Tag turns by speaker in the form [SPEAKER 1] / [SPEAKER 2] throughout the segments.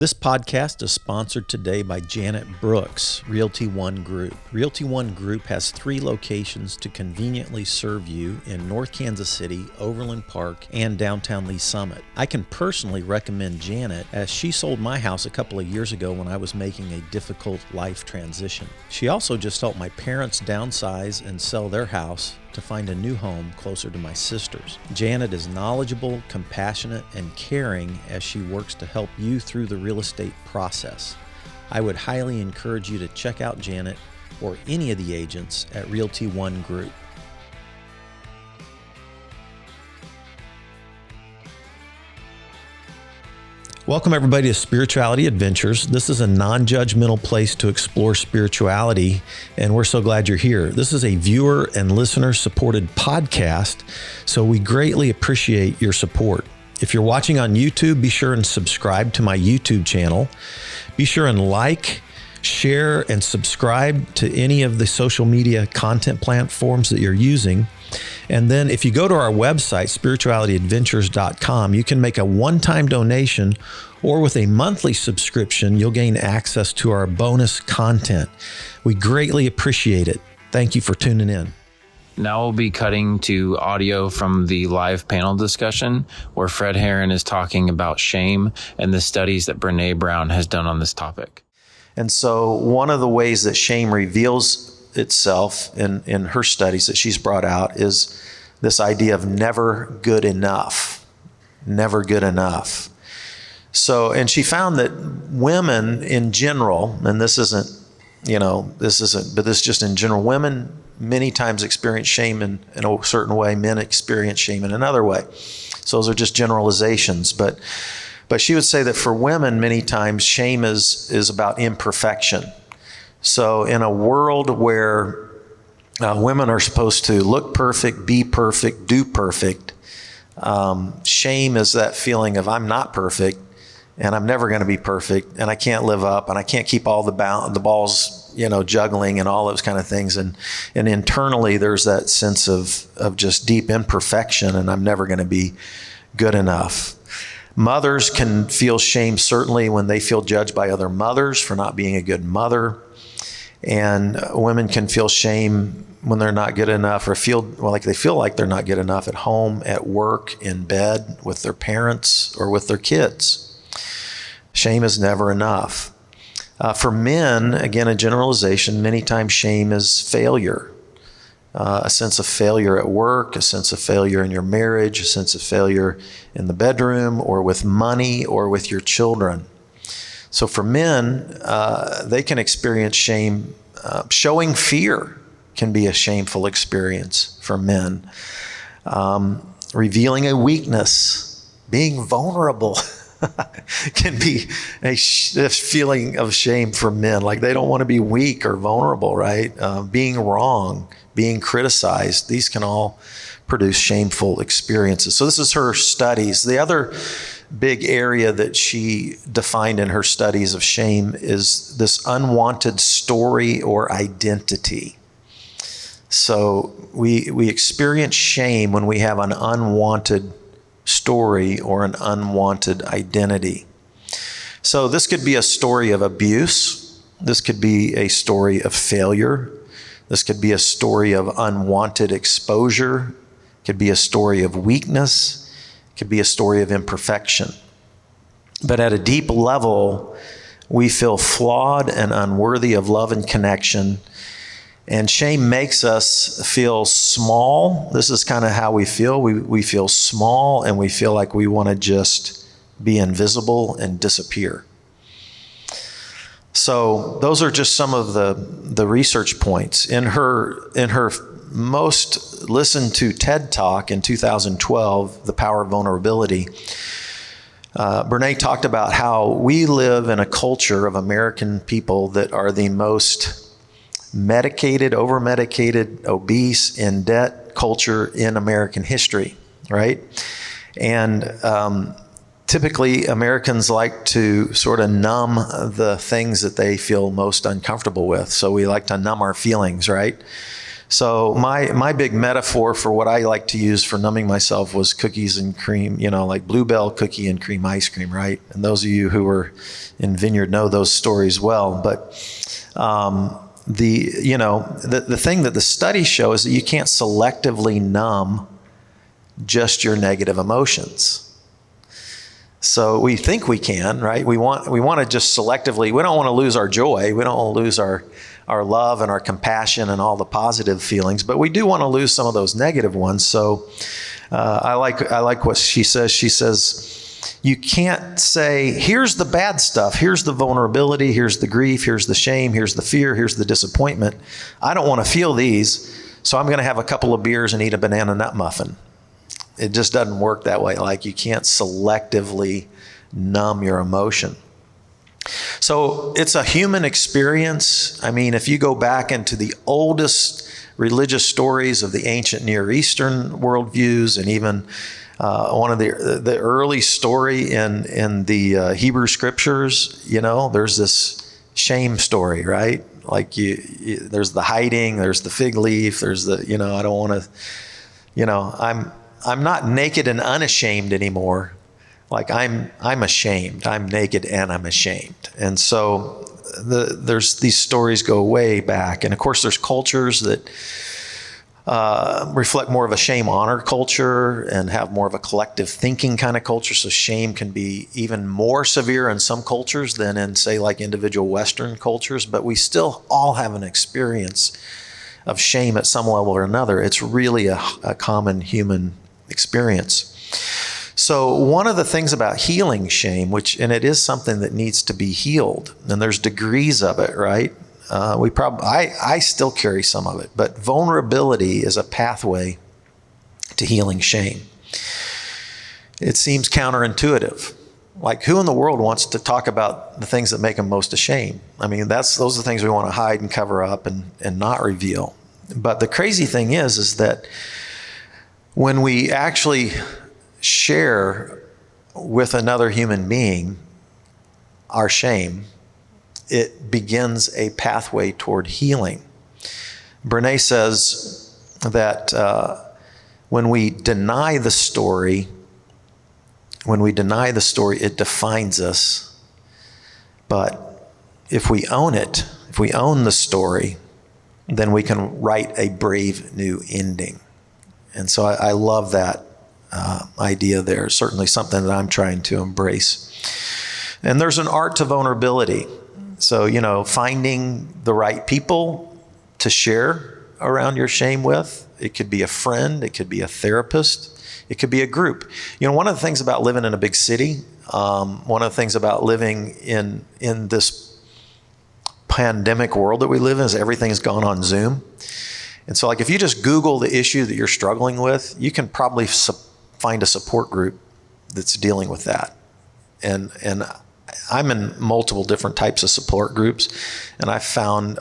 [SPEAKER 1] This podcast is sponsored today by Janet Brooks, Realty One Group. Realty One Group has 3 locations to conveniently serve you in North Kansas City, Overland Park, and downtown Lee Summit. I can personally recommend Janet as she sold my house a couple of years ago when I was making a difficult life transition. She also just helped my parents downsize and sell their house to find a new home closer to my sisters. Janet is knowledgeable, compassionate, and caring as she works to help you through the real estate process. I would highly encourage you to check out Janet or any of the agents at Realty One Group. Welcome everybody to Spirituality Adventures. This is a non-judgmental place to explore spirituality, and we're so glad you're here. This is a viewer and listener supported podcast, so we greatly appreciate your support. If you're watching on YouTube, be sure and subscribe to my YouTube channel. Be sure and like, share, and subscribe to any of the social media content platforms that you're using. And then if you go to our website, spiritualityadventures.com, you can make a one-time donation, or with a monthly subscription, you'll gain access to our bonus content. We greatly appreciate it. Thank you for tuning in.
[SPEAKER 2] Now we'll be cutting to audio from the live panel discussion where Fred Herron is talking about shame and the studies that Brene Brown has done on this topic.
[SPEAKER 1] And so one of the ways that shame reveals itself in her studies that she's brought out is this idea of never good enough. Never good enough. So, and she found that women in general, and this isn't, but this is just in general, women many times experience shame in a certain way, men experience shame in another way. So those are just generalizations. But she would say that for women, many times shame is about imperfection. So in a world where women are supposed to look perfect, be perfect, do perfect, shame is that feeling of I'm not perfect and I'm never going to be perfect and I can't live up and I can't keep all the balls, juggling and all those kind of things. And internally there's that sense of just deep imperfection and I'm never going to be good enough. Mothers can feel shame certainly when they feel judged by other mothers for not being a good mother. And women can feel shame when they're not good enough or feel like they're not good enough at home, at work, in bed, with their parents, or with their kids. Shame is never enough. For men, again, a generalization, many times shame is failure. A sense of failure at work, a sense of failure in your marriage, a sense of failure in the bedroom, or with money, or with your children. So for men, they can experience shame. Showing fear can be a shameful experience for men. Revealing a weakness, being vulnerable can be a feeling of shame for men. Like they don't want to be weak or vulnerable, right? Being wrong, being criticized, these can all produce shameful experiences. So this is her studies. The other big area that she defined in her studies of shame is this unwanted story or identity. So we experience shame when we have an unwanted story or an unwanted identity. So this could be a story of abuse. This could be a story of failure. This could be a story of unwanted exposure. It could be a story of weakness. It could be a story of imperfection. But at a deep level, we feel flawed and unworthy of love and connection. And shame makes us feel small. This is kind of how we feel. We feel small and we feel like we want to just be invisible and disappear. So those are just some of the research points. In her most listened to TED Talk in 2012, The Power of Vulnerability, Brene talked about how we live in a culture of American people that are the most medicated, over-medicated, obese, in debt culture in American history, right? And typically Americans like to sort of numb the things that they feel most uncomfortable with. So we like to numb our feelings, right? So my big metaphor for what I like to use for numbing myself was cookies and cream, like Bluebell cookie and cream ice cream, right? And those of you who were in Vineyard know those stories well. But the thing that the studies show is that you can't selectively numb just your negative emotions. So we think we can, right? We want to just selectively, we don't want to lose our joy. We don't want to lose our love and our compassion and all the positive feelings, but we do want to lose some of those negative ones. So I like what she says. She says, you can't say, here's the bad stuff. Here's the vulnerability. Here's the grief. Here's the shame. Here's the fear. Here's the disappointment. I don't want to feel these, so I'm going to have a couple of beers and eat a banana nut muffin. It just doesn't work that way. Like, you can't selectively numb your emotion. So it's a human experience. I mean, if you go back into the oldest religious stories of the ancient Near Eastern worldviews, and even one of the early story in the Hebrew scriptures, there's this shame story, right? Like there's the hiding, there's the fig leaf, there's the, I don't want to, I'm not naked and unashamed anymore. Like I'm ashamed. I'm naked and I'm ashamed. And so there's these stories go way back. And of course, there's cultures that reflect more of a shame honor culture and have more of a collective thinking kind of culture. So shame can be even more severe in some cultures than in, say, like individual Western cultures. But we still all have an experience of shame at some level or another. It's really a common human experience. So one of the things about healing shame, and it is something that needs to be healed, and there's degrees of it, right? I still carry some of it, but vulnerability is a pathway to healing shame. It seems counterintuitive. Like, who in the world wants to talk about the things that make them most ashamed? I mean, those are the things we want to hide and cover up and not reveal. But the crazy thing is that when we actually share with another human being our shame, it begins a pathway toward healing. Brene says that when we deny the story, it defines us. But if we own it, if we own the story, then we can write a brave new ending. And so I love that idea there. Certainly something that I'm trying to embrace. And there's an art to vulnerability. So, finding the right people to share around your shame with. It could be a friend. It could be a therapist. It could be a group. One of the things about living in a big city, one of the things about living in this pandemic world that we live in is everything's gone on Zoom. And so, like, if you just Google the issue that you're struggling with, you can probably find a support group that's dealing with that. And I'm in multiple different types of support groups, and I've found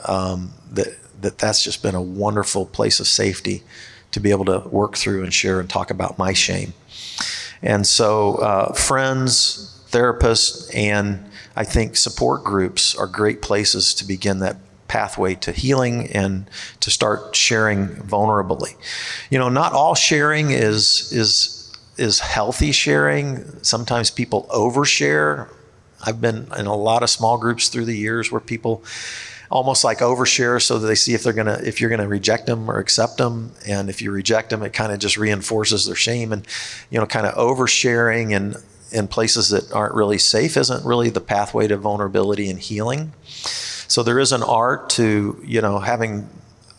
[SPEAKER 1] that's just been a wonderful place of safety to be able to work through and share and talk about my shame. And so friends, therapists, and I think support groups are great places to begin that pathway to healing and to start sharing vulnerably. Not all sharing is healthy sharing. Sometimes people overshare. I've been in a lot of small groups through the years where people almost like overshare so that they see if you're gonna reject them or accept them. And if you reject them, it kind of just reinforces their shame. And kind of oversharing in places that aren't really safe isn't really the pathway to vulnerability and healing. So there is an art to, having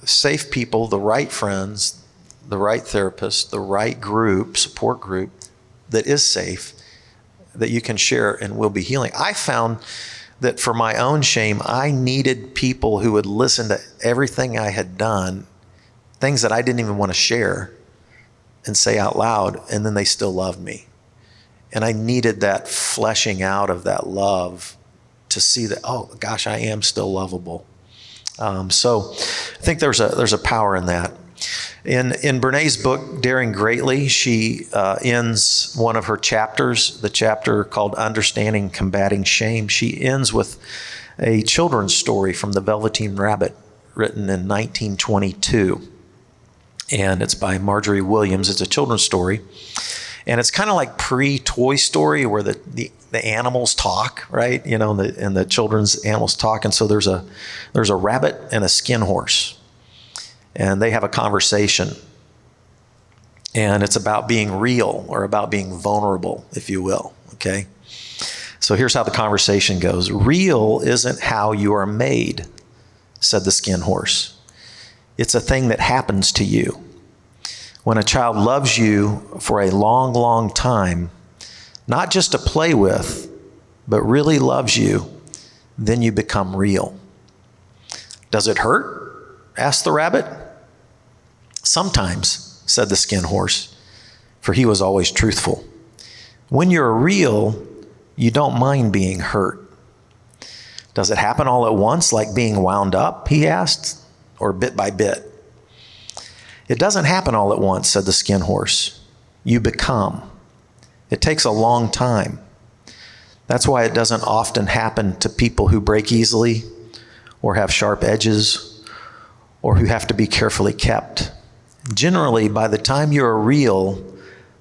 [SPEAKER 1] safe people, the right friends, the right therapist, the right group, support group that is safe, that you can share and will be healing. I found that for my own shame, I needed people who would listen to everything I had done, things that I didn't even want to share and say out loud, and then they still loved me. And I needed that fleshing out of that love to see that, oh gosh, I am still lovable. So I think there's a power in that. In Brene's book, Daring Greatly, she ends one of her chapters, the chapter called Understanding Combating Shame. She ends with a children's story from the Velveteen Rabbit written in 1922. And it's by Marjorie Williams. It's a children's story. And it's kind of like pre-Toy Story where the animals talk, right? You know, and the children's animals talk. And so there's a rabbit and a skin horse. And they have a conversation. And it's about being real, or about being vulnerable, if you will, okay? So here's how the conversation goes. Real isn't how you are made, said the skin horse. It's a thing that happens to you. When a child loves you for a long, long time, not just to play with, but really loves you, then you become real. Does it hurt? Asked the rabbit. Sometimes, said the skin horse, for he was always truthful. When you're real, you don't mind being hurt. Does it happen all at once, like being wound up, he asked, or bit by bit? It doesn't happen all at once, said the skin horse. You become. It takes a long time. That's why it doesn't often happen to people who break easily, or have sharp edges, or who have to be carefully kept. Generally, by the time you're real,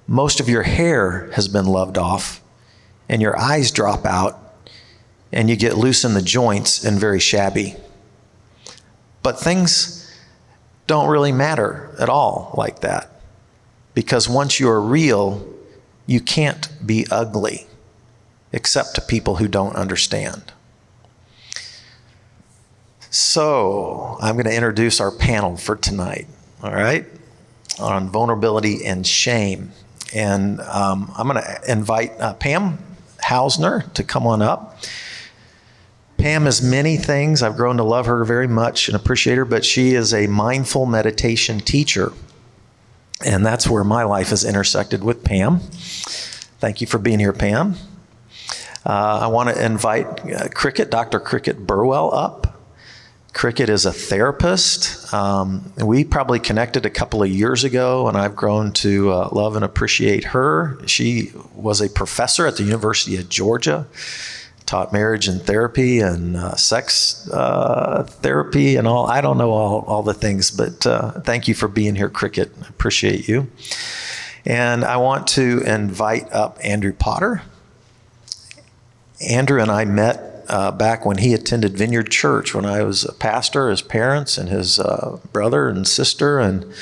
[SPEAKER 1] most of your hair has been loved off, and your eyes drop out, and you get loose in the joints and very shabby. But things don't really matter at all like that, because once you're real, you can't be ugly, except to people who don't understand. So I'm going to introduce our panel for tonight, all right, on vulnerability and shame. And I'm going to invite Pam Hausner to come on up. Pam is many things. I've grown to love her very much and appreciate her, but she is a mindful meditation teacher. And that's where my life has intersected with Pam. Thank you for being here, Pam. I want to invite Cricket, Dr. Cricket Burwell up. Cricket is a therapist. We probably connected a couple of years ago, and I've grown to love and appreciate her. She was a professor at the University of Georgia, taught marriage and therapy and sex therapy and all. I don't know all the things, but thank you for being here, Cricket. I appreciate you. And I want to invite up Andrew Potter. Andrew and I met back when he attended Vineyard Church when I was a pastor, his parents and his brother and sister. And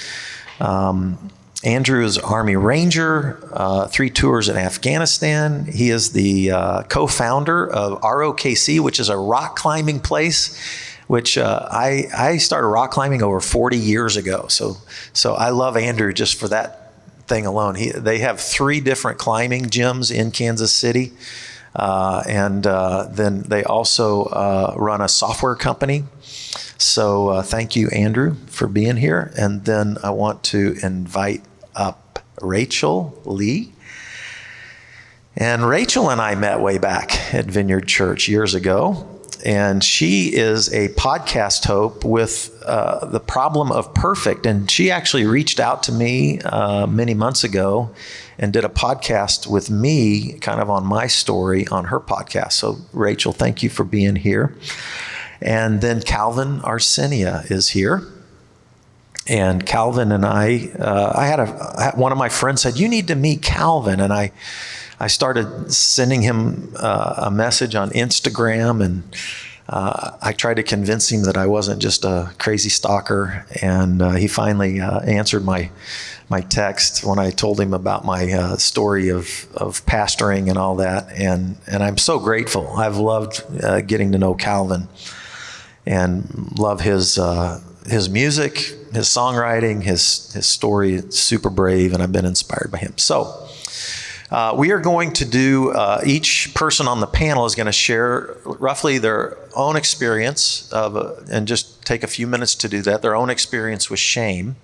[SPEAKER 1] Andrew is Army Ranger, 3 tours in Afghanistan. He is the co-founder of ROKC, which is a rock climbing place, which I started rock climbing over 40 years ago. So I love Andrew just for that thing alone. They have 3 different climbing gyms in Kansas City. And then they also run a software company. So thank you, Andrew, for being here. And then I want to invite up Rachel Lee. And Rachel and I met way back at Vineyard Church years ago. And she is a podcast host with The Problem of Perfect. And she actually reached out to me many months ago and did a podcast with me kind of on my story on her podcast. So Rachel, thank you for being here. And then Calvin Arcenia is here. And Calvin and I one of my friends said, you need to meet Calvin. And I started sending him a message on Instagram, and I tried to convince him that I wasn't just a crazy stalker. And he finally answered my text when I told him about my story of pastoring and all that. And I'm so grateful. I've loved getting to know Calvin and love his music, his songwriting, his story. It's super brave, and I've been inspired by him. So we are going to do, each person on the panel is going to share roughly their own experience and just take a few minutes to do that, their own experience with shame.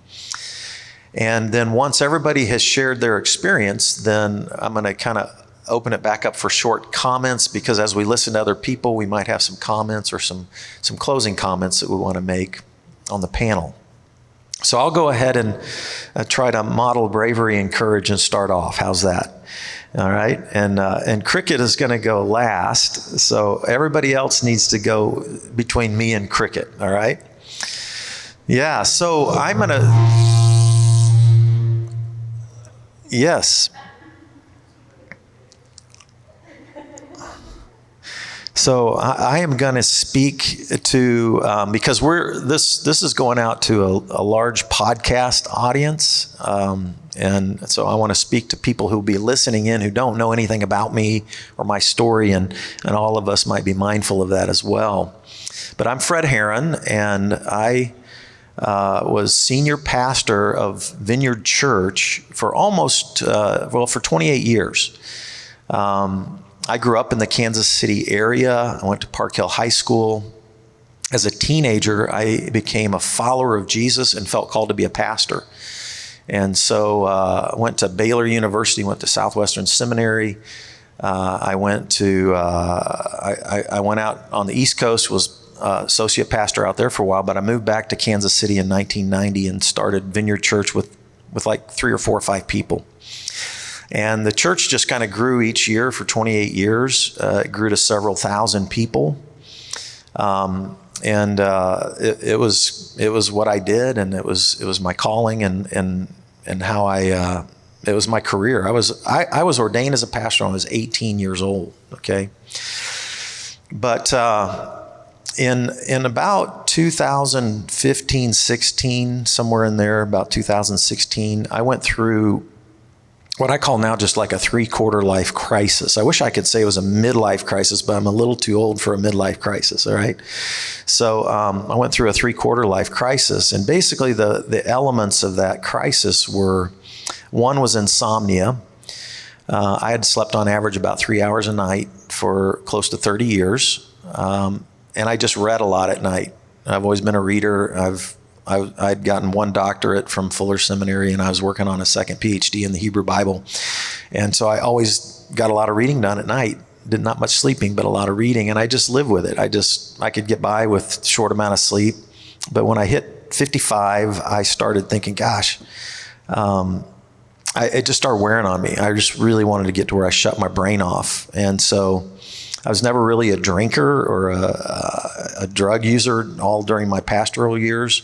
[SPEAKER 1] And then once everybody has shared their experience, then I'm going to kind of open it back up for short comments, because as we listen to other people, we might have some comments or some closing comments that we want to make on the panel. So I'll go ahead and try to model bravery and courage and start off. How's that? All right. And Cricket is going to go last. So everybody else needs to go between me and Cricket. All right. Yeah. So I'm going to... Yes. So I am going to speak to because this is going out to a large podcast audience, and so I want to speak to people who will be listening in who don't know anything about me or my story, and all of us might be mindful of that as well. But I'm Fred Heron, and I was senior pastor of Vineyard Church for for 28 years. I grew up in the Kansas City area. I went to Park Hill High School. As a teenager, I became a follower of Jesus and felt called to be a pastor. And so I went to Baylor University, went to Southwestern Seminary. I went out on the East Coast, was associate pastor out there for a while, but I moved back to Kansas City in 1990 and started Vineyard Church with like 3 or 4 or 5 people. And the church just kind of grew each year for 28 years. It grew to several thousand people. It was what I did, and it was my calling, and how it was my career. I was ordained as a pastor when I was 18 years old. Okay, but in about 2015, 16, somewhere in there, about 2016, I went through what I call now just like a 3/4 life crisis. I wish I could say it was a midlife crisis, but I'm a little too old for a midlife crisis, all right? So I went through a 3/4 life crisis, and basically the elements of that crisis were, one was insomnia. I had slept on average about 3 hours a night for close to 30 years, and I just read a lot at night. I've always been a reader. I'd gotten 1 doctorate from Fuller Seminary, and I was working on a 2nd PhD in the Hebrew Bible. And so I always got a lot of reading done at night. Did not much sleeping, but a lot of reading, and I just lived with it. I could get by with short amount of sleep. But when I hit 55, I started thinking, gosh, it just started wearing on me. I just really wanted to get to where I shut my brain off. And so I was never really a drinker or a drug user all during my pastoral years,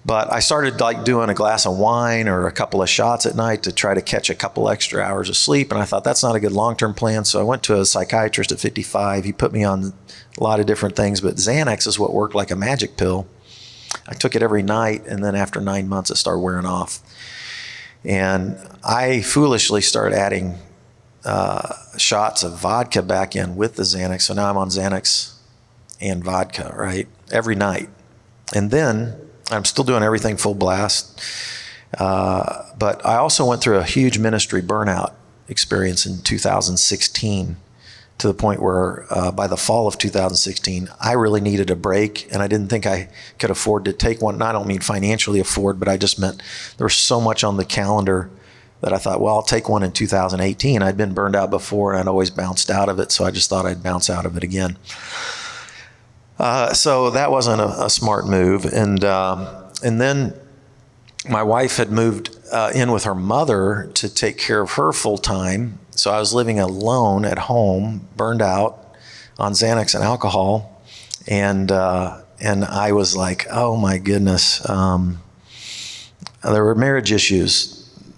[SPEAKER 1] but I started like doing a glass of wine or a couple of shots at night to try to catch a couple extra hours of sleep, and I thought that's not a good long-term plan, so I went to a psychiatrist at 55. He put me on a lot of different things, but Xanax is what worked like a magic pill. I took it every night, and then after 9 months it started wearing off. And I foolishly started adding shots of vodka back in with the Xanax. So now I'm on Xanax and vodka, right? Every night. And then I'm still doing everything full blast. But I also went through a huge ministry burnout experience in 2016 to the point where by the fall of 2016, I really needed a break, and I didn't think I could afford to take one. And I don't mean financially afford, but I just meant there was so much on the calendar that I thought, well, I'll take one in 2018. I'd been burned out before, and I'd always bounced out of it, so I just thought I'd bounce out of it again. So that wasn't a smart move. And then my wife had moved in with her mother to take care of her full time. So I was living alone at home, burned out on Xanax and alcohol. And I was like, oh my goodness. There were marriage issues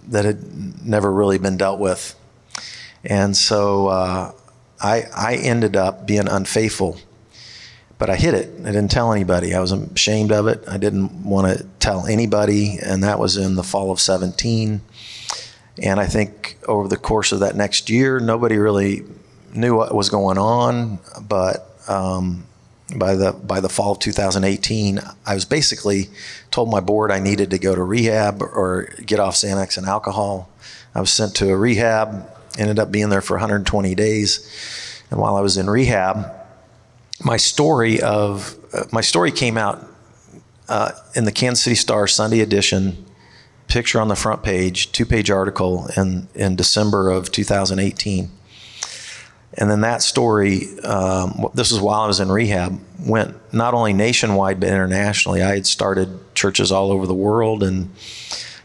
[SPEAKER 1] that had never really been dealt with. And so I ended up being unfaithful, but I hid it. I didn't tell anybody. I was ashamed of it. I didn't want to tell anybody, and that was in the fall of 17. And I think over the course of that next year, nobody really knew what was going on, but by the fall of 2018, I was basically told my board I needed to go to rehab or get off Xanax and alcohol. I was sent to a rehab, ended up being there for 120 days. And while I was in rehab, my story came out in the Kansas City Star Sunday edition, picture on the front page, 2-page article in December of 2018. And then that story, this was while I was in rehab, went not only nationwide but internationally. I had started churches all over the world. And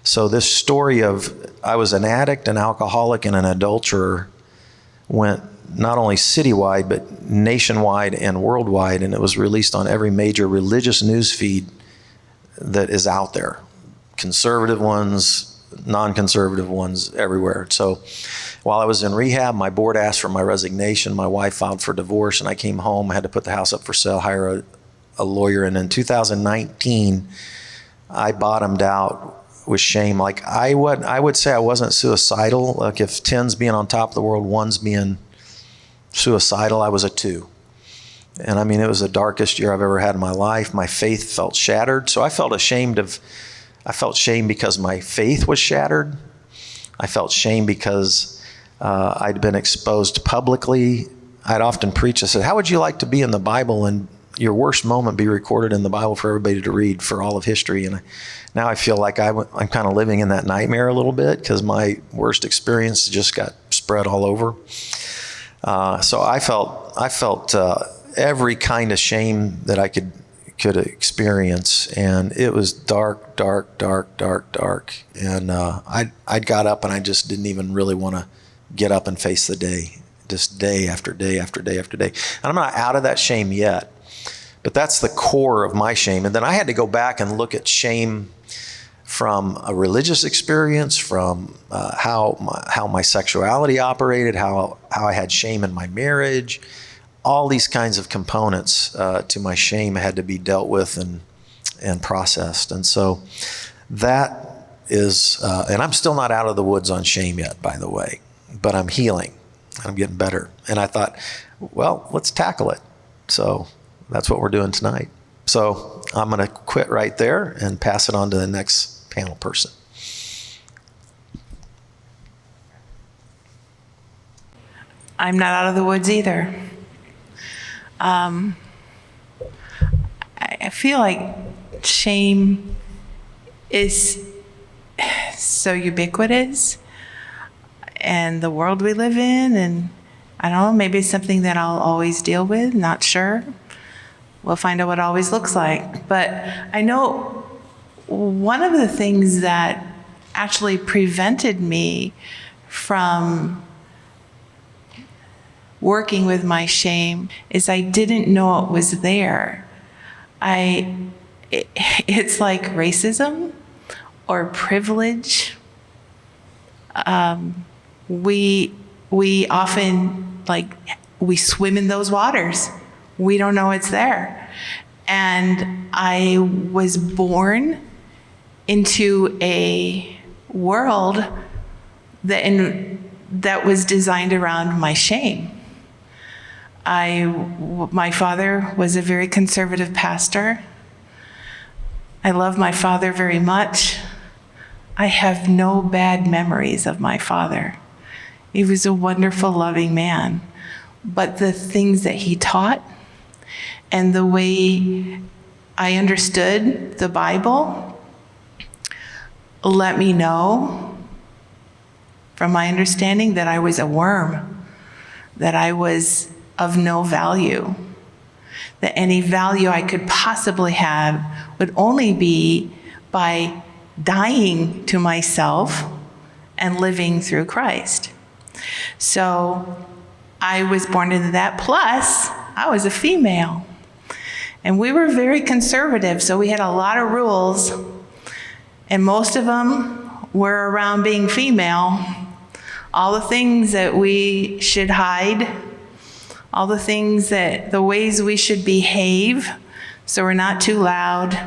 [SPEAKER 1] so this story of I was an addict, an alcoholic, and an adulterer went not only citywide but nationwide and worldwide. And it was released on every major religious news feed that is out there. Conservative ones, non-conservative ones everywhere. So while I was in rehab, my board asked for my resignation. My wife filed for divorce, and I came home. I had to put the house up for sale, hire a lawyer. And in 2019, I bottomed out with shame. Like I would say I wasn't suicidal. Like if 10's being on top of the world, 1's being suicidal, I was a 2. And I mean, it was the darkest year I've ever had in my life. My faith felt shattered. So I felt shame because my faith was shattered. I felt shame because I'd been exposed publicly. I'd often preach, I said, how would you like to be in the Bible and your worst moment be recorded in the Bible for everybody to read for all of history? And now I feel like I'm kind of living in that nightmare a little bit because my worst experience just got spread all over. So I felt every kind of shame that I could experience, and it was dark. And I'd got up, and I just didn't even really want to get up and face the day, just day after day after day after day. And I'm not out of that shame yet, but that's the core of my shame. And then I had to go back and look at shame from a religious experience, from how my sexuality operated, how I had shame in my marriage. All these kinds of components to my shame had to be dealt with and processed. And so that is, and I'm still not out of the woods on shame yet, by the way, but I'm healing. I'm getting better. And I thought, well, let's tackle it. So that's what we're doing tonight. So I'm going to quit right there and pass it on to the next panel person.
[SPEAKER 3] I'm not out of the woods either. I feel like shame is so ubiquitous in the world we live in, and I don't know, maybe it's something that I'll always deal with, not sure. We'll find out what it always looks like. But I know one of the things that actually prevented me from working with my shame is I didn't know it was there. It's like racism or privilege. We often, we swim in those waters. We don't know it's there. And I was born into a world that was designed around my shame. My father was a very conservative pastor. I love my father very much. I have no bad memories of my father. He was a wonderful, loving man. But the things that he taught and the way I understood the Bible let me know, from my understanding, that I was a worm, that I was of no value, that any value I could possibly have would only be by dying to myself and living through Christ. So I was born into that. Plus, I was a female. And we were very conservative, so we had a lot of rules. And most of them were around being female. All the things that we should hide, all the ways we should behave, so we're not too loud.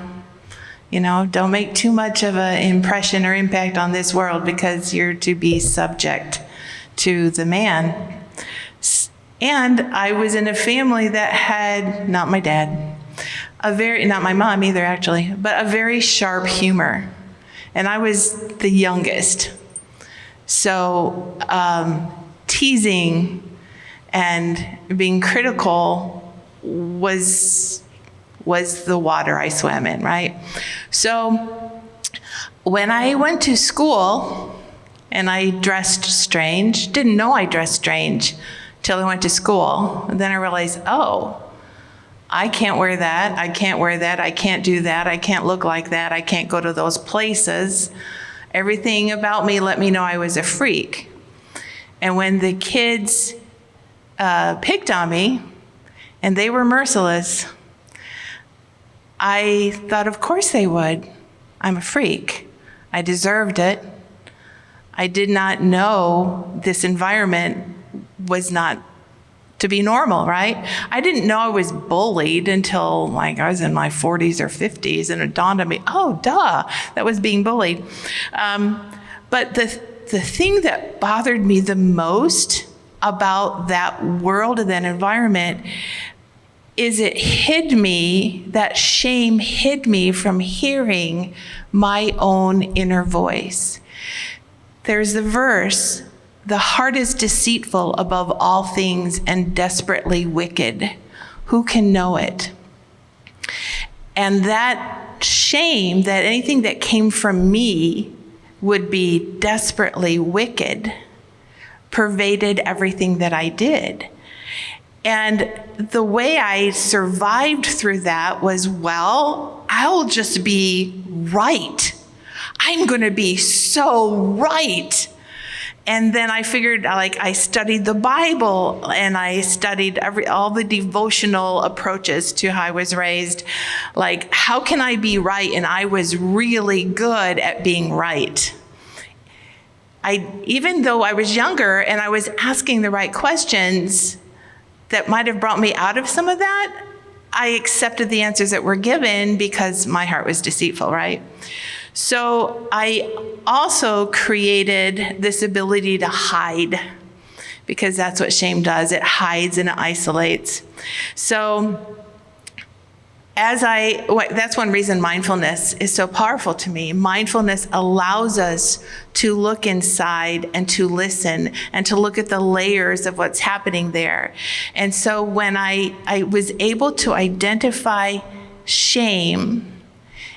[SPEAKER 3] Don't make too much of an impression or impact on this world because you're to be subject to the man. And I was in a family that had, not my dad, not my mom either actually, but a very sharp humor. And I was the youngest. So teasing and being critical was the water I swam in, right? So when I went to school and I dressed strange, didn't know I dressed strange till I went to school. And then I realized, I can't wear that, I can't wear that, I can't do that, I can't look like that, I can't go to those places. Everything about me let me know I was a freak. And when the kids picked on me, and they were merciless, I thought, of course they would. I'm a freak. I deserved it. I did not know this environment was not to be normal, right? I didn't know I was bullied until like I was in my 40s or 50s, and it dawned on me, oh, duh, that was being bullied. But the thing that bothered me the most about that world and that environment is it hid me, that shame hid me from hearing my own inner voice. There's the verse, the heart is deceitful above all things and desperately wicked. Who can know it? And that shame, that anything that came from me would be desperately wicked, pervaded everything that I did. And the way I survived through that was, well, I'll just be right. I'm going to be so right. And then I figured, like, I studied the Bible and I studied all the devotional approaches to how I was raised. Like, how can I be right? And I was really good at being right. Even though I was younger and I was asking the right questions that might have brought me out of some of that, I accepted the answers that were given because my heart was deceitful, right? So I also created this ability to hide, because that's what shame does. It hides and it isolates. So that's one reason mindfulness is so powerful to me. Mindfulness allows us to look inside and to listen and to look at the layers of what's happening there. And so when I was able to identify shame,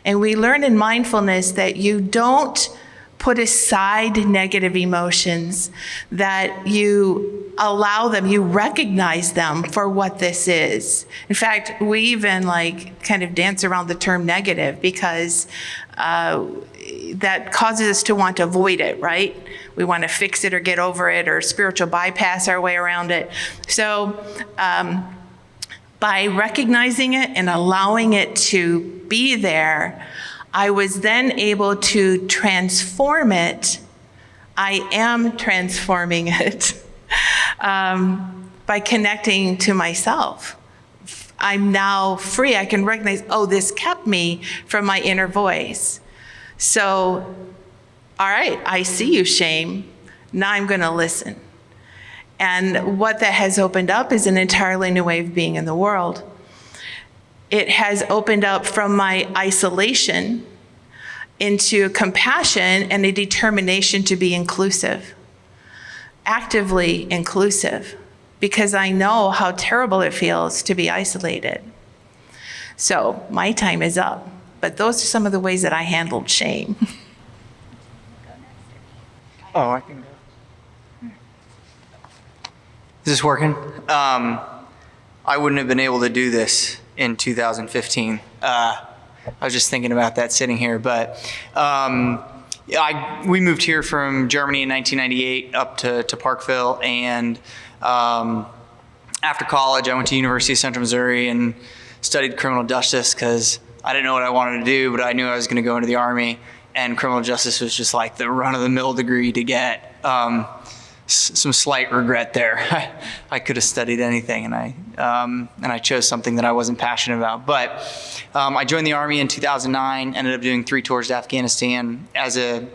[SPEAKER 3] and we learn in mindfulness that you don't put aside negative emotions, that you allow them, you recognize them for what this is. In fact, we even kind of dance around the term negative because that causes us to want to avoid it, right? We want to fix it or get over it or spiritual bypass our way around it. So by recognizing it and allowing it to be there, I was then able to transform it. I am transforming it by connecting to myself. I'm now free. I can recognize, oh, this kept me from my inner voice. So, all right, I see you, shame. Now I'm going to listen. And what that has opened up is an entirely new way of being in the world. It has opened up from my isolation into compassion and a determination to be inclusive, actively inclusive, because I know how terrible it feels to be isolated. So my time is up, but those are some of the ways that I handled shame.
[SPEAKER 4] Oh, I can go. Is this working? I wouldn't have been able to do this in 2015. I was just thinking about that sitting here, but we moved here from Germany in 1998 up to Parkville, and after college I went to University of Central Missouri and studied criminal justice because I didn't know what I wanted to do, but I knew I was going to go into the Army, and criminal justice was just like the run-of-the-mill degree to get. Some slight regret there. I could have studied anything, and I chose something that I wasn't passionate about. But I joined the Army in 2009, ended up doing 3 tours to Afghanistan as a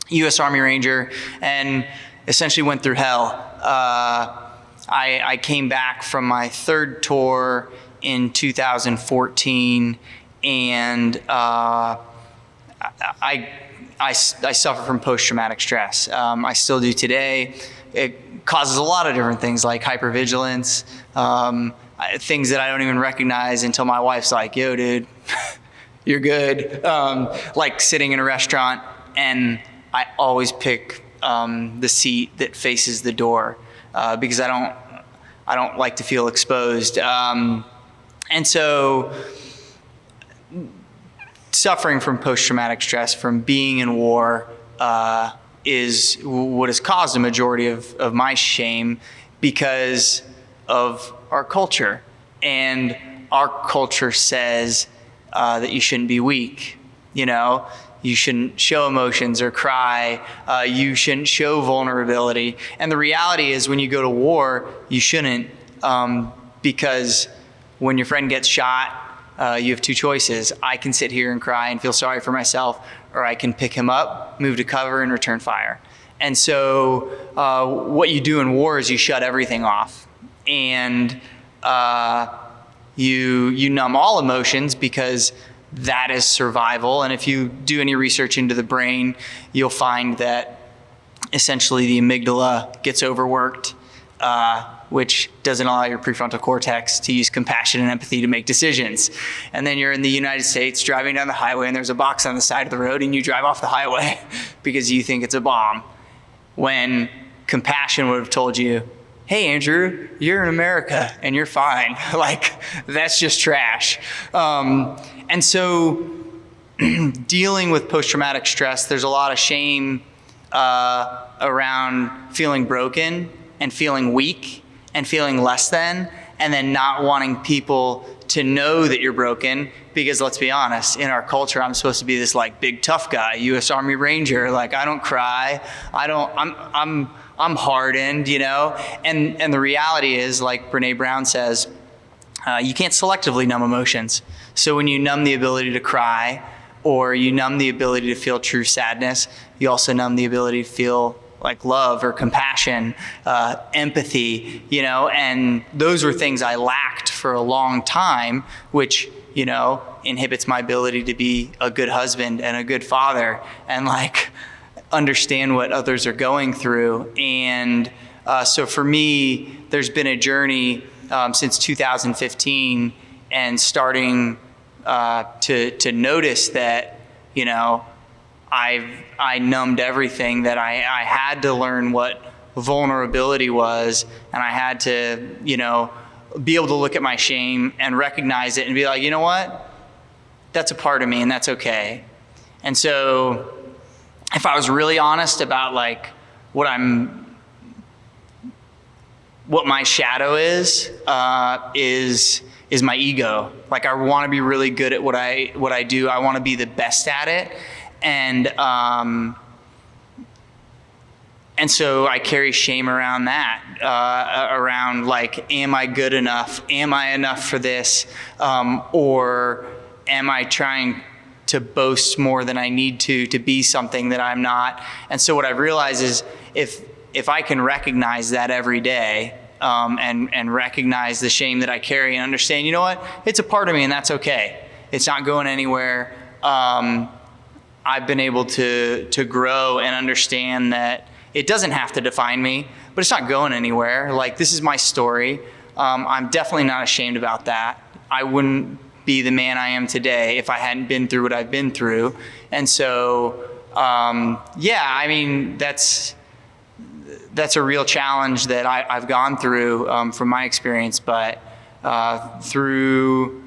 [SPEAKER 4] U.S. Army Ranger, and essentially went through hell. I came back from my 3rd tour in 2014, and I suffer from post-traumatic stress. I still do today. It causes a lot of different things like hypervigilance, things that I don't even recognize until my wife's like, yo, dude, you're good. Like sitting in a restaurant, and I always pick the seat that faces the door because I don't like to feel exposed. And so suffering from post-traumatic stress from being in war is what has caused a majority of my shame because of our culture. And our culture says that you shouldn't be weak. You know, you shouldn't show emotions or cry. You shouldn't show vulnerability. And the reality is when you go to war, you shouldn't, because when your friend gets shot, you have two choices. I can sit here and cry and feel sorry for myself, or I can pick him up, move to cover, and return fire. And so what you do in war is you shut everything off. And you numb all emotions, because that is survival. And if you do any research into the brain, you'll find that essentially the amygdala gets overworked, which doesn't allow your prefrontal cortex to use compassion and empathy to make decisions. And then you're in the United States driving down the highway, and there's a box on the side of the road, and you drive off the highway because you think it's a bomb, when compassion would have told you, hey, Andrew, you're in America and you're fine. Like, that's just trash. And so dealing with post-traumatic stress, there's a lot of shame around feeling broken and feeling weak and feeling less than, and then not wanting people to know that you're broken, because let's be honest, in our culture, I'm supposed to be this like big tough guy, U.S. Army Ranger. Like, I don't cry. I'm hardened, you know? And the reality is, like Brene Brown says, you can't selectively numb emotions. So when you numb the ability to cry, or you numb the ability to feel true sadness, you also numb the ability to feel like love or compassion, empathy, you know? And those were things I lacked for a long time, which, you know, inhibits my ability to be a good husband and a good father, and like understand what others are going through. And so for me, there's been a journey since 2015, and starting to notice that, you know, I numbed everything, that I had to learn what vulnerability was, and I had to, you know, be able to look at my shame and recognize it and be like, you know what? That's a part of me, and that's okay. And so if I was really honest about like what my shadow is my ego. Like, I want to be really good at what I do. I want to be the best at it. And so I carry shame around that, around like, am I good enough? Am I enough for this? Or am I trying to boast more than I need to be something that I'm not? And so what I've realized is if I can recognize that every day, and recognize the shame that I carry, and understand, you know what, it's a part of me, and that's okay. It's not going anywhere. I've been able to grow and understand that it doesn't have to define me, but it's not going anywhere. Like, this is my story. I'm definitely not ashamed about that. I wouldn't be the man I am today if I hadn't been through what I've been through. And so, yeah, I mean, that's a real challenge that I've gone through from my experience, but through,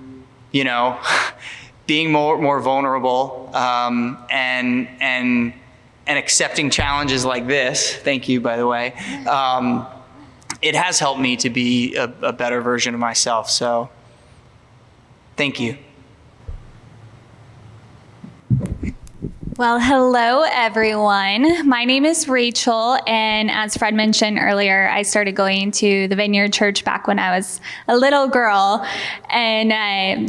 [SPEAKER 4] you know, being more vulnerable and accepting challenges like this, thank you, by the way, it has helped me to be a better version of myself. So thank you.
[SPEAKER 5] Well, hello, everyone. My name is Rachel, and as Fred mentioned earlier, I started going to the Vineyard Church back when I was a little girl, and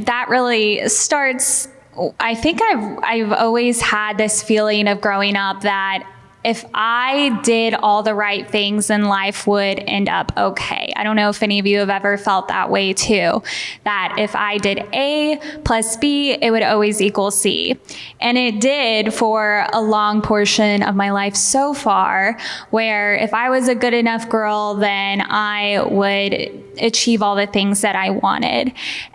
[SPEAKER 5] that really starts, I think I've always had this feeling of growing up that if I did all the right things, then life would end up okay. I don't know if any of you have ever felt that way too, that if I did A plus B, it would always equal C. And it did for a long portion of my life so far, where if I was a good enough girl, then I would achieve all the things that I wanted.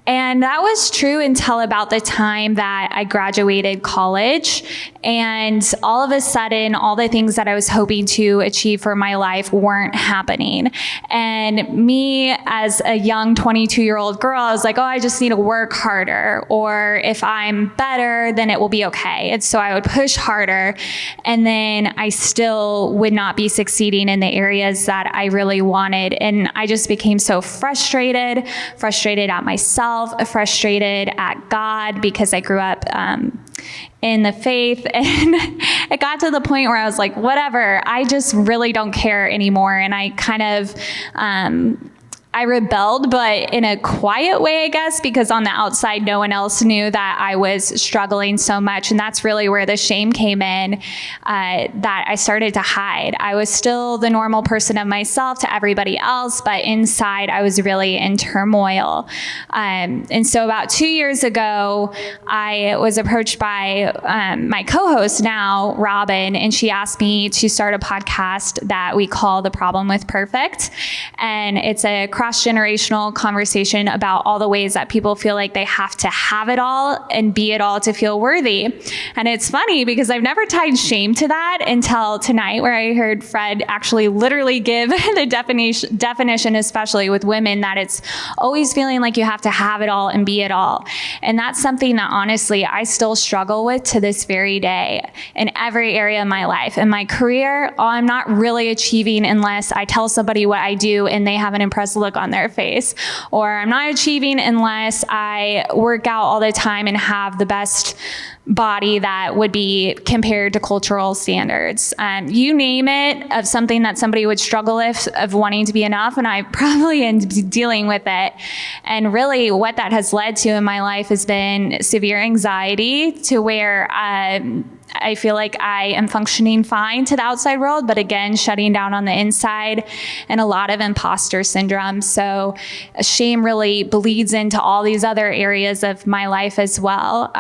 [SPEAKER 5] And that was true until about the time that I graduated college. And all of a sudden, all the things that I was hoping to achieve for my life weren't happening. And me, as a young 22-year-old girl, I was like, oh, I just need to work harder. Or if I'm better, then it will be okay. And so I would push harder. And then I still would not be succeeding in the areas that I really wanted. And I just became so frustrated at myself, frustrated at God, because I grew up in the faith. And it got to the point where I was like, whatever, I just really don't care anymore. And I kind of, I rebelled, but in a quiet way, I guess, because on the outside, no one else knew that I was struggling so much. And that's really where the shame came in, that I started to hide. I was still the normal person of myself to everybody else, but inside I was really in turmoil. And so about 2 years ago, I was approached by my co-host now, Robin, and she asked me to start a podcast that we call The Problem with Perfect. And it's a cross-generational conversation about all the ways that people feel like they have to have it all and be it all to feel worthy. And it's funny because I've never tied shame to that until tonight, where I heard Fred actually literally give the definition, especially with women, that it's always feeling like you have to have it all and be it all. And that's something that honestly I still struggle with to this very day in every area of my life. In my career, I'm not really achieving unless I tell somebody what I do and they have an impressed look on their face. Or I'm not achieving unless I work out all the time and have the best body that would be compared to cultural standards. You name it, of something that somebody would struggle with, of wanting to be enough, and I probably am dealing with it. And really what that has led to in my life has been severe anxiety, to where I feel like I am functioning fine to the outside world, but again, shutting down on the inside, and a lot of imposter syndrome. So shame really bleeds into all these other areas of my life as well.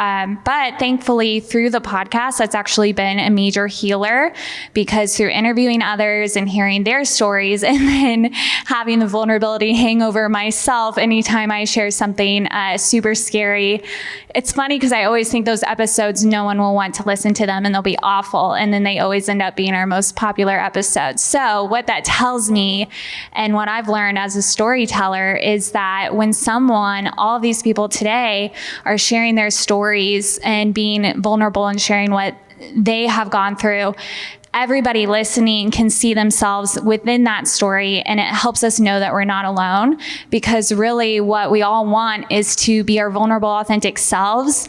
[SPEAKER 5] But thankfully, through the podcast, that's actually been a major healer, because through interviewing others and hearing their stories, and then having the vulnerability hang over myself anytime I share something super scary. It's funny because I always think those episodes, no one will want to listen to them and they'll be awful. And then they always end up being our most popular episodes. So what that tells me, and what I've learned as a storyteller, is that when someone, all of these people today, are sharing their stories and being vulnerable and sharing what they have gone through, everybody listening can see themselves within that story, and it helps us know that we're not alone, because really what we all want is to be our vulnerable, authentic selves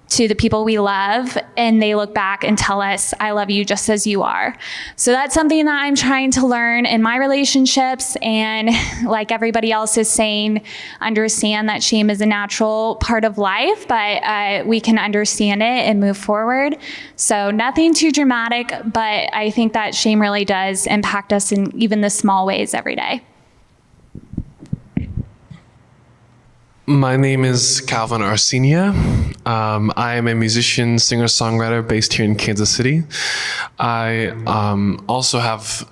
[SPEAKER 5] to the people we love, and they look back and tell us, I love you just as you are. So that's something that I'm trying to learn in my relationships, and like everybody else is saying, understand that shame is a natural part of life, but we can understand it and move forward. So nothing too dramatic, but I think that shame really does impact us in even the small ways every day.
[SPEAKER 6] My name is Calvin Arcenia. I am a musician, singer-songwriter based here in Kansas City. I also have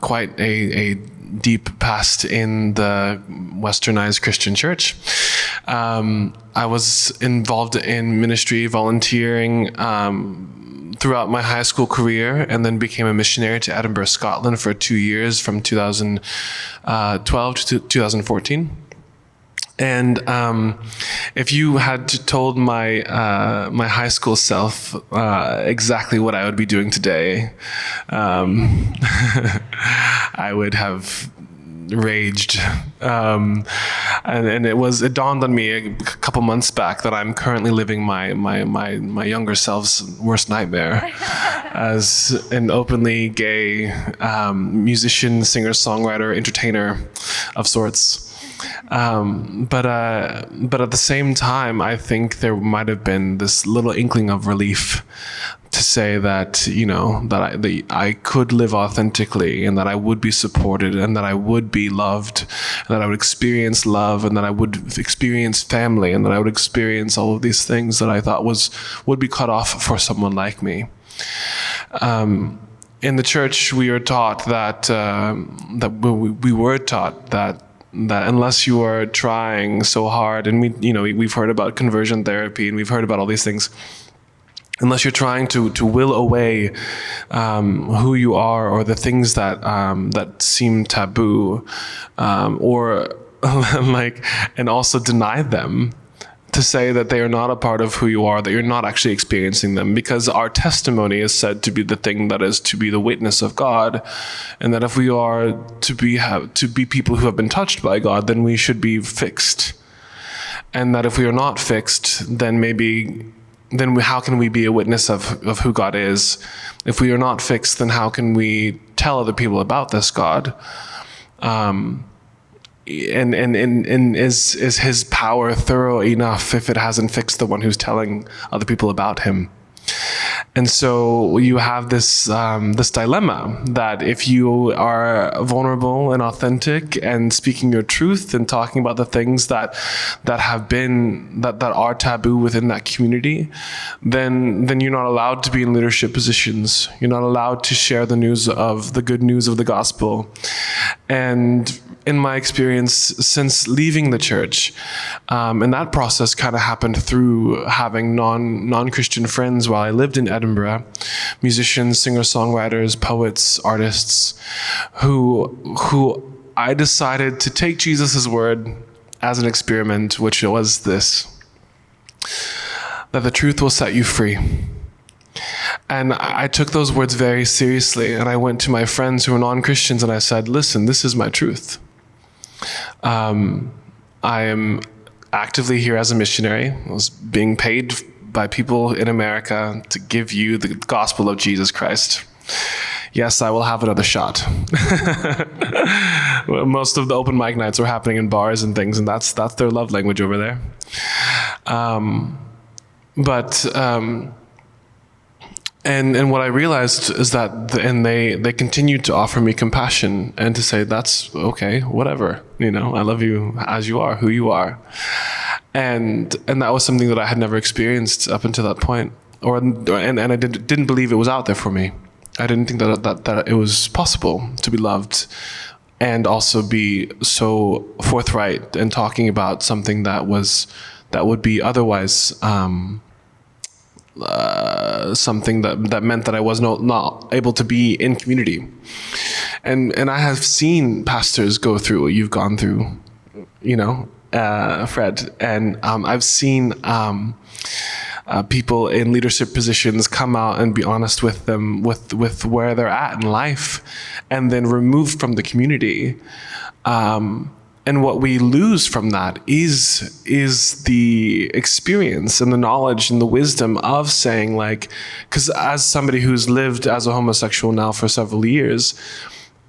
[SPEAKER 6] quite a deep past in the Westernized Christian church. I was involved in ministry, volunteering throughout my high school career, and then became a missionary to Edinburgh, Scotland for 2 years, from 2012 to 2014. And if you had told my my high school self exactly what I would be doing today, I would have raged. And it dawned on me a couple months back that I'm currently living my younger self's worst nightmare as an openly gay musician, singer, songwriter, entertainer of sorts. But at the same time, I think there might have been this little inkling of relief to say that, you know, that I could live authentically, and that I would be supported, and that I would be loved, and that I would experience love, and that I would experience family, and that I would experience all of these things that I thought would be cut off for someone like me. In the church, we are taught that we were taught that unless you are trying so hard, and we've heard about conversion therapy, and we've heard about all these things, unless you're trying to will away who you are, or the things that seem taboo, or and also deny them, to say that they are not a part of who you are, that you're not actually experiencing them, because our testimony is said to be the thing that is to be the witness of God, and that if we are to be people who have been touched by God, then we should be fixed, and that if we are not fixed, then maybe then how can we be a witness of who God is? If we are not fixed, then how can we tell other people about this God? And is his power thorough enough if it hasn't fixed the one who's telling other people about him? And so you have this this dilemma that if you are vulnerable and authentic and speaking your truth and talking about the things that are taboo within that community, then you're not allowed to be in leadership positions. You're not allowed to share the good news of the gospel. And in my experience since leaving the church, and that process kind of happened through having non-Christian friends while I lived in Edinburgh, musicians, singer-songwriters, poets, artists, who I decided to take Jesus' word as an experiment, which was this, that the truth will set you free. And I took those words very seriously, and I went to my friends who were non-Christians and I said, listen, this is my truth. I am actively here as a missionary. I was being paid by people in America to give you the gospel of Jesus Christ. Yes, I will have another shot. Most of the open mic nights are happening in bars and things, and that's their love language over there. And what I realized is that, they continued to offer me compassion and to say, that's okay, whatever, I love you as you are, who you are. And that was something that I had never experienced up until that point, and I didn't believe it was out there for me. I didn't think that it was possible to be loved and also be so forthright in talking about something that would be otherwise, something that meant that I was not able to be in community. And I have seen pastors go through what you've gone through, Fred. And I've seen people in leadership positions come out and be honest with them, with where they're at in life, and then remove from the community. And what we lose from that is the experience and the knowledge and the wisdom of saying, because as somebody who's lived as a homosexual now for several years,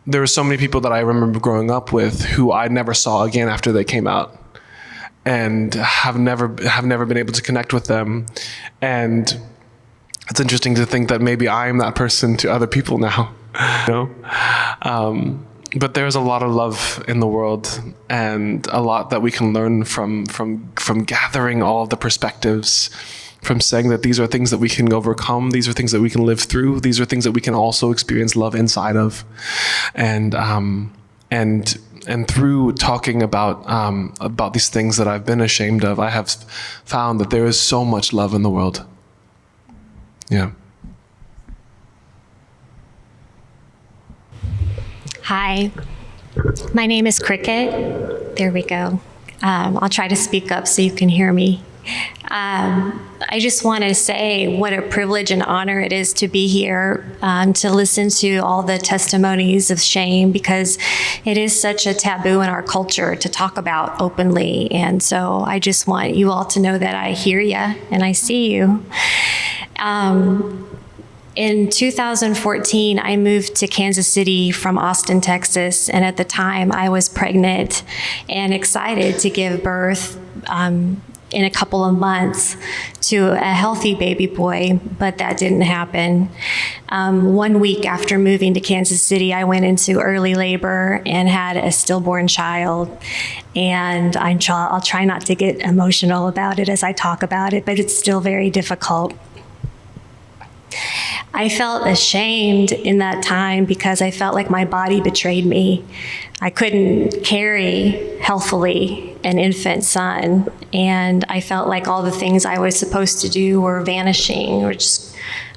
[SPEAKER 6] there were so many people that I remember growing up with who I never saw again after they came out, and have never been able to connect with them. And it's interesting to think that maybe I'm that person to other people now, But there's a lot of love in the world, and a lot that we can learn from gathering all of the perspectives, from saying that these are things that we can overcome, these are things that we can live through, these are things that we can also experience love inside of, and through talking about these things that I've been ashamed of, I have found that there is so much love in the world. Yeah.
[SPEAKER 7] Hi, my name is Cricket. There we go. I'll try to speak up so you can hear me. I just want to say what a privilege and honor it is to be here, to listen to all the testimonies of shame, because it is such a taboo in our culture to talk about openly. And so I just want you all to know that I hear you and I see you. In 2014, I moved to Kansas City from Austin, Texas, and at the time I was pregnant and excited to give birth in a couple of months to a healthy baby boy, but that didn't happen. 1 week after moving to Kansas City, I went into early labor and had a stillborn child. And I'll try not to get emotional about it as I talk about it, but it's still very difficult. I felt ashamed in that time because I felt like my body betrayed me. I couldn't carry healthfully an infant son, and I felt like all the things I was supposed to do were vanishing or just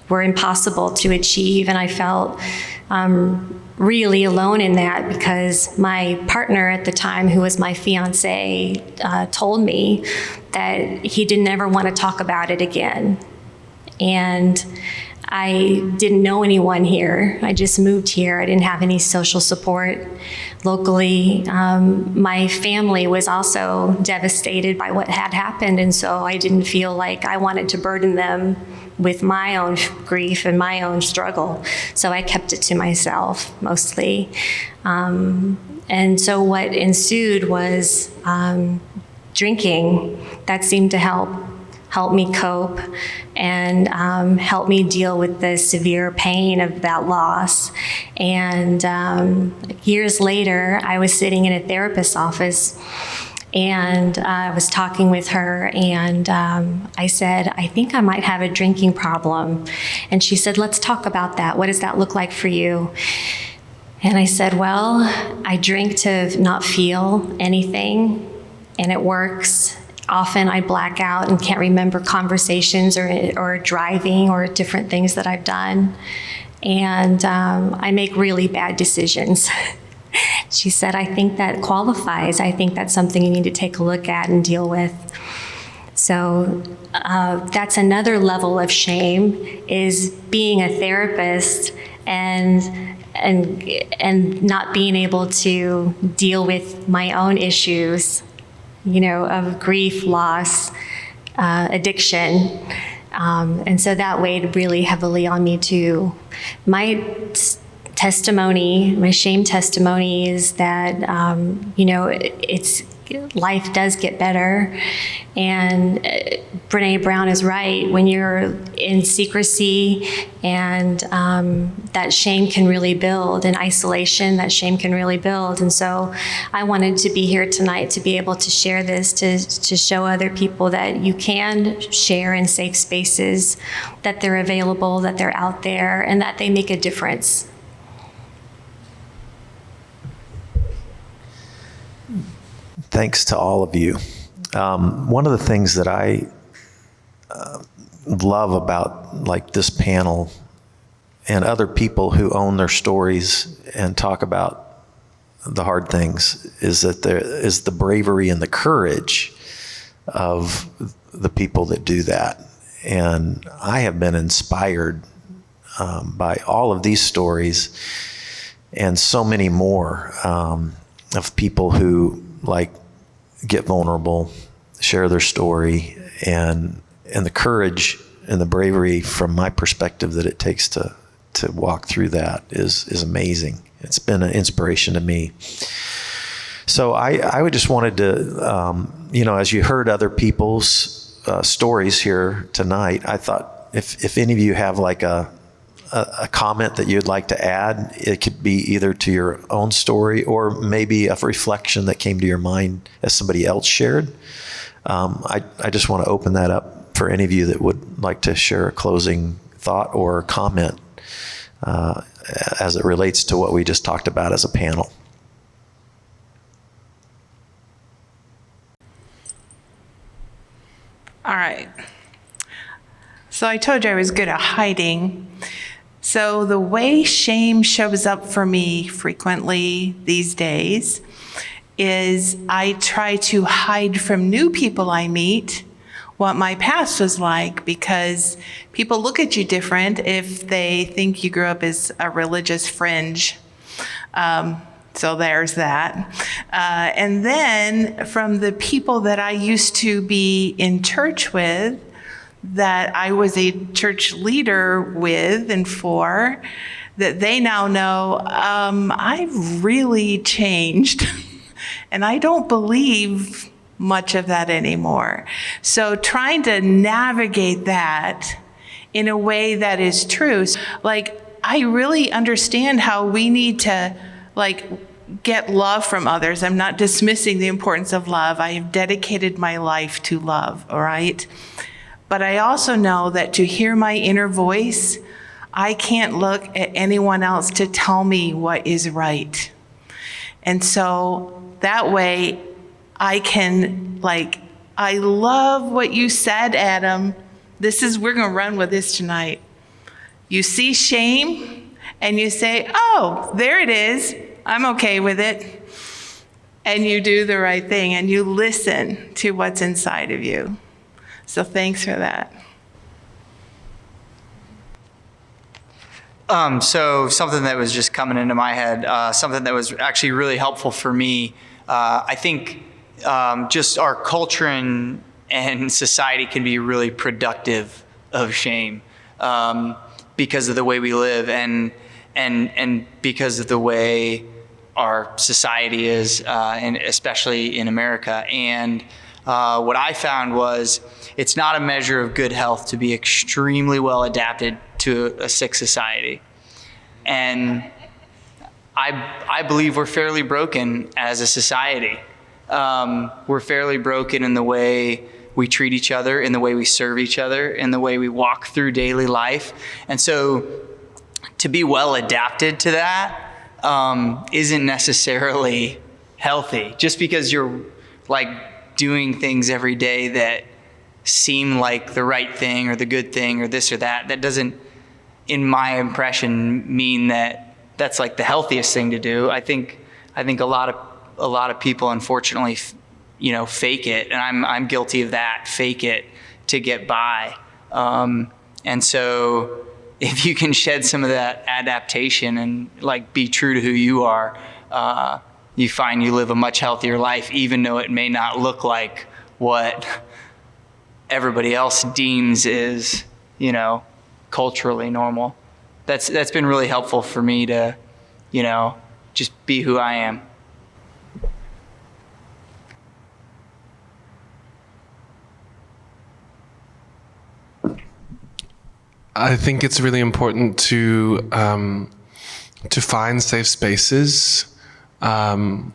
[SPEAKER 7] were impossible to achieve, and I felt really alone in that because my partner at the time, who was my fiance, told me that he didn't ever want to talk about it again. And I didn't know anyone here. I just moved here. I didn't have any social support locally. My family was also devastated by what had happened, and so I didn't feel like I wanted to burden them with my own grief and my own struggle. So I kept it to myself mostly. And so what ensued was drinking. That seemed to help me cope and help me deal with the severe pain of that loss. And years later, I was sitting in a therapist's office, and I was talking with her, and I said, I think I might have a drinking problem. And she said, let's talk about that. What does that look like for you? And I said, well, I drink to not feel anything, and it works. Often I black out and can't remember conversations or driving or different things that I've done. And I make really bad decisions. She said, I think that qualifies. I think that's something you need to take a look at and deal with. So that's another level of shame, is being a therapist and not being able to deal with my own issues, of grief, loss, addiction. And so that weighed really heavily on me too. My testimony, my shame testimony is that, it's life does get better. And Brene Brown is right. When you're in secrecy and that shame can really build, in isolation, that shame can really build. And so I wanted to be here tonight to be able to share this, to show other people that you can share in safe spaces, that they're available, that they're out there, and that they make a difference.
[SPEAKER 1] Thanks to all of you. One of the things that I love about this panel and other people who own their stories and talk about the hard things is that there is the bravery and the courage of the people that do that. And I have been inspired by all of these stories and so many more of people who get vulnerable, share their story, and the courage and the bravery from my perspective that it takes to walk through that is amazing. It's been an inspiration to me. So I would just wanted to, as you heard other people's stories here tonight, I thought if any of you have a comment that you'd like to add, it could be either to your own story or maybe a reflection that came to your mind as somebody else shared. I just want to open that up for any of you that would like to share a closing thought or comment as it relates to what we just talked about as a panel.
[SPEAKER 3] All right. So I told you I was good at hiding. So the way shame shows up for me frequently these days is I try to hide from new people I meet what my past was like, because people look at you different if they think you grew up as a religious fringe. So there's that. And then from the people that I used to be in church with, that I was a church leader with and for, that they now know I've really changed and I don't believe much of that anymore. So trying to navigate that in a way that is true. I really understand how we need to get love from others. I'm not dismissing the importance of love. I have dedicated my life to love, all right? But I also know that to hear my inner voice, I can't look at anyone else to tell me what is right. And so that way I can, I love what you said, Adam. We're going to run with this tonight. You see shame and you say, oh, there it is. I'm okay with it. And you do the right thing and you listen to what's inside of you. So thanks for that.
[SPEAKER 4] So something that was just coming into my head, something that was actually really helpful for me, I think just our culture and society can be really productive of shame because of the way we live and because of the way our society is, and especially in America. And what I found was it's not a measure of good health to be extremely well adapted to a sick society. And I believe we're fairly broken as a society. We're fairly broken in the way we treat each other, in the way we serve each other, in the way we walk through daily life. And so to be well adapted to that isn't necessarily healthy. Just because you're like doing things every day that seem like the right thing or the good thing or this or that, that doesn't, in my impression, mean that that's like the healthiest thing to do. I think a lot of people, unfortunately, fake it, and I'm guilty of that. Fake it to get by, and so if you can shed some of that adaptation and like be true to who you are, you find you live a much healthier life, even though it may not look like what everybody else deems is, culturally normal. That's been really helpful for me to, just be who I am.
[SPEAKER 6] I think it's really important to find safe spaces, and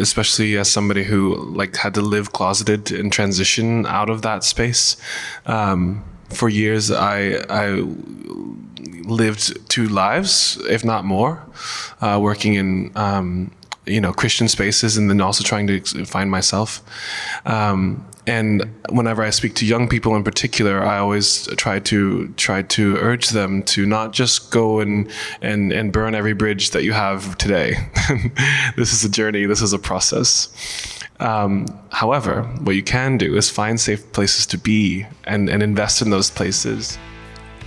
[SPEAKER 6] especially as somebody who had to live closeted and transition out of that space. For years, I lived two lives, if not more, working in Christian spaces, and then also trying to find myself. And whenever I speak to young people in particular, I always try to urge them to not just go and burn every bridge that you have today. This is a journey. This is a process. However, what you can do is find safe places to be and invest in those places.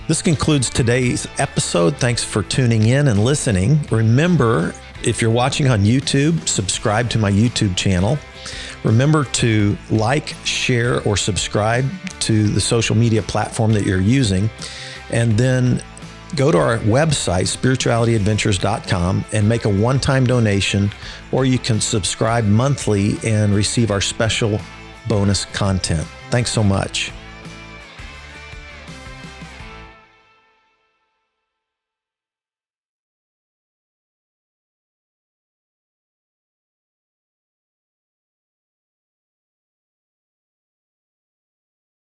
[SPEAKER 1] This concludes today's episode. Thanks for tuning in and listening. Remember, if you're watching on YouTube, subscribe to my YouTube channel. Remember to like, share, or subscribe to the social media platform that you're using. And then go to our website, spiritualityadventures.com, and make a one-time donation, or you can subscribe monthly and receive our special bonus content. Thanks so much.